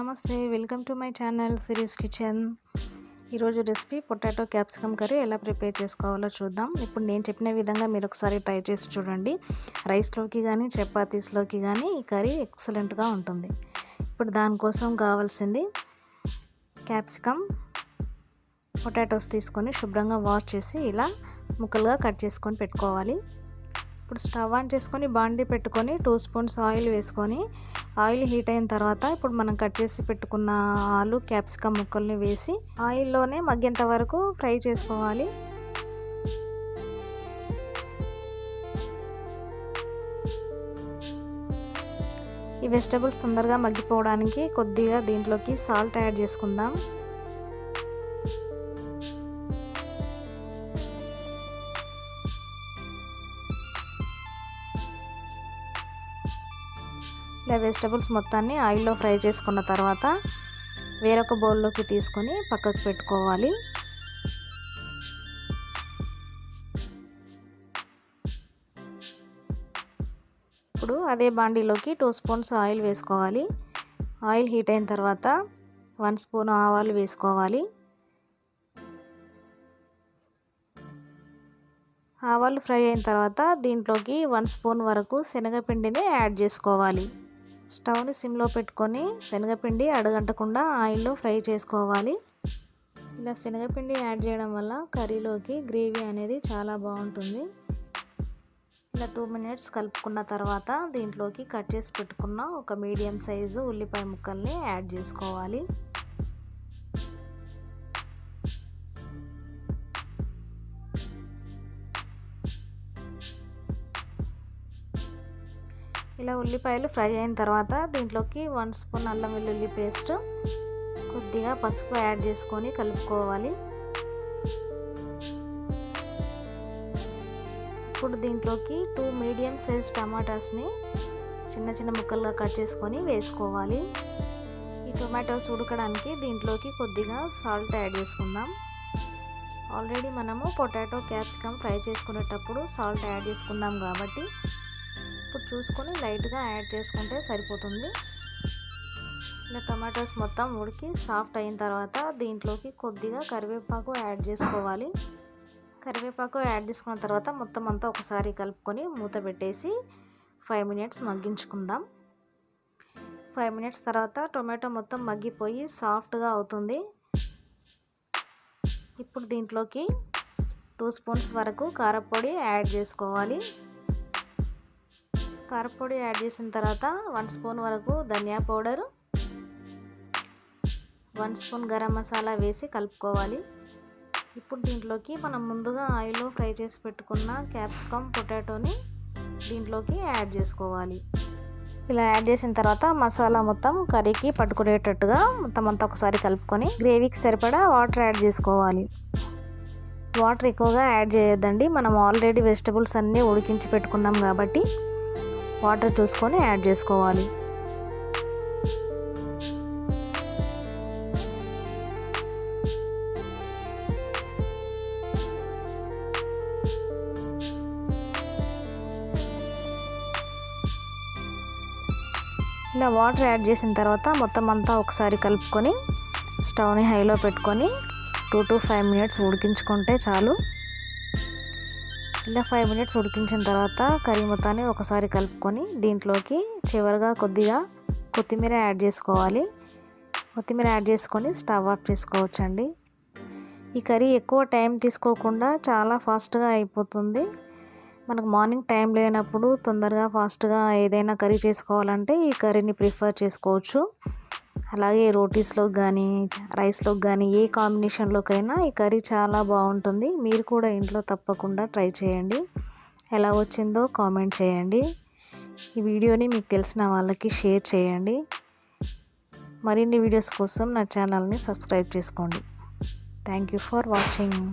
నమస్తే, welcome to my channel series kitchen. ఈరోజు recipe potato capsicum curry ఎలా prepare చేసుకోవాలో చూద్దాం. ఇప్పుడు నేను చెప్పిన విధంగా మీరు ఒకసారి ట్రై చేసి చూడండి. రైస్లోకి కానీ చపాతీస్లోకి కానీ ఈ కర్రీ ఎక్సలెంట్గా ఉంటుంది. ఇప్పుడు దానికోసం కావాల్సింది క్యాప్సికమ్, పొటాటోస్ తీసుకొని శుభ్రంగా వాష్ చేసి ఇలా ముక్కలుగా కట్ చేసుకొని పెట్టుకోవాలి. ఇప్పుడు స్టవ్ ఆన్ చేసుకొని బాండీ పెట్టుకొని 2 స్పూన్స్ ఆయిల్ వేసుకొని ఆయిల్ హీట్ అయిన తర్వాత ఇప్పుడు మనం కట్ చేసి పెట్టుకున్న ఆలు క్యాప్సికమ్ ముక్కల్ని వేసి ఆయిల్లోనే మగ్గేంత వరకు ఫ్రై చేసుకోవాలి. ఈ వెజిటబుల్స్ తొందరగా మగ్గిపోవడానికి కొద్దిగా దీంట్లోకి సాల్ట్ యాడ్ చేసుకుందాం. ఇలా వెజిటబుల్స్ మొత్తాన్ని ఆయిల్లో ఫ్రై చేసుకున్న తర్వాత వేరొక బౌల్లోకి తీసుకొని పక్కకు పెట్టుకోవాలి. ఇప్పుడు అదే బాండీలోకి 2 స్పూన్స్ ఆయిల్ వేసుకోవాలి. ఆయిల్ హీట్ అయిన తర్వాత 1 స్పూన్ ఆవాలు వేసుకోవాలి. ఆవాలు ఫ్రై అయిన తర్వాత దీంట్లోకి 1 స్పూన్ వరకు శనగపిండిని యాడ్ చేసుకోవాలి. స్టవ్ని సిమ్లో పెట్టుకొని శనగపిండి అడుగంటకుండా ఆయిల్లో ఫ్రై చేసుకోవాలి. ఇలా శనగపిండి యాడ్ చేయడం వల్ల కర్రీలోకి గ్రేవీ అనేది చాలా బాగుంటుంది. ఇలా 2 మినిట్స్ కలుపుకున్న తర్వాత దీంట్లోకి కట్ చేసి పెట్టుకున్న ఒక మీడియం సైజు ఉల్లిపాయ ముక్కల్ని యాడ్ చేసుకోవాలి. ఇలా ఉల్లిపాయలు ఫ్రై అయిన తర్వాత దీంట్లోకి 1 స్పూన్ అల్లం వెల్లుల్లి పేస్ట్, కొద్దిగా పసుపు యాడ్ చేసుకొని కలుపుకోవాలి. ఇప్పుడు దీంట్లోకి 2 మీడియం సైజ్ టమాటాస్ని చిన్న చిన్న ముక్కలుగా కట్ చేసుకొని వేసుకోవాలి. ఈ టొమాటోస్ ఉడకడానికి దీంట్లోకి కొద్దిగా సాల్ట్ యాడ్ చేసుకుందాం. ఆల్రెడీ మనము పొటాటో క్యాప్సికమ్ ఫ్రై చేసుకునేటప్పుడు సాల్ట్ యాడ్ చేసుకున్నాం కాబట్టి ఇప్పుడు చూసుకొని లైట్గా యాడ్ చేసుకుంటే సరిపోతుంది. ఇలా టమాటోస్ మొత్తం ఉడికి సాఫ్ట్ అయిన తర్వాత దీంట్లోకి కొద్దిగా కరివేపాకు యాడ్ చేసుకోవాలి. కరివేపాకు యాడ్ చేసుకున్న తర్వాత మొత్తం అంతా ఒకసారి కలుపుకొని మూత పెట్టేసి 5 మినిట్స్ మగ్గించుకుందాం. 5 మినిట్స్ తర్వాత టొమాటో మొత్తం మగ్గిపోయి సాఫ్ట్గా అవుతుంది. ఇప్పుడు దీంట్లోకి 2 స్పూన్స్ వరకు కారపొడి యాడ్ చేసుకోవాలి. కారపొడి యాడ్ చేసిన తర్వాత 1 స్పూన్ వరకు ధనియా పౌడర్, 1 స్పూన్ గరం మసాలా వేసి కలుపుకోవాలి. ఇప్పుడు దీంట్లోకి మనం ముందుగా ఆయిల్లో ఫ్రై చేసి పెట్టుకున్న క్యాప్సికమ్, పొటాటోని దీంట్లోకి యాడ్ చేసుకోవాలి. ఇలా యాడ్ చేసిన తర్వాత మసాలా మొత్తం కర్రీకి పట్టుకునేటట్టుగా మొత్తం అంతా ఒకసారి కలుపుకొని గ్రేవీకి సరిపడా వాటర్ యాడ్ చేసుకోవాలి. వాటర్ ఎక్కువగా యాడ్ చేయొద్దండి, మనం ఆల్రెడీ వెజిటబుల్స్ అన్నీ ఉడికించి పెట్టుకున్నాం కాబట్టి వాటర్ చూసుకొని యాడ్ చేసుకోవాలి. ఇలా వాటర్ యాడ్ చేసిన తర్వాత మొత్తం అంతా ఒకసారి కలుపుకొని స్టవ్ని హైలో పెట్టుకొని 2 to 5 మినిట్స్ ఉడికించుకుంటే చాలు. ఇలా 5 మినిట్స్ ఉడికించిన తర్వాత కర్రీ మొత్తాన్ని ఒకసారి కలుపుకొని దీంట్లోకి చివరిగా కొద్దిగా కొత్తిమీర యాడ్ చేసుకోవాలి. కొత్తిమీర యాడ్ చేసుకొని స్టవ్ ఆఫ్ చేసుకోవచ్చండి. ఈ కర్రీ ఎక్కువ టైం తీసుకోకుండా చాలా ఫాస్ట్గా అయిపోతుంది. మనకు మార్నింగ్ టైం లేనప్పుడు తొందరగా ఫాస్ట్గా ఏదైనా కర్రీ చేసుకోవాలంటే ఈ కర్రీని ప్రిఫర్ చేసుకోవచ్చు. అలాగే రోటీస్లోకి కానీ రైస్లోకి కానీ ఏ కాంబినేషన్లోకైనా ఈ కర్రీ చాలా బాగుంటుంది. మీరు కూడా ఇంట్లో తప్పకుండా ట్రై చేయండి. ఎలా వచ్చిందో కామెంట్ చేయండి. ఈ వీడియోని మీకు తెలిసిన వాళ్ళకి షేర్ చేయండి. మరిన్ని వీడియోస్ కోసం నా ఛానల్ని సబ్స్క్రైబ్ చేసుకోండి. Thank you for watching.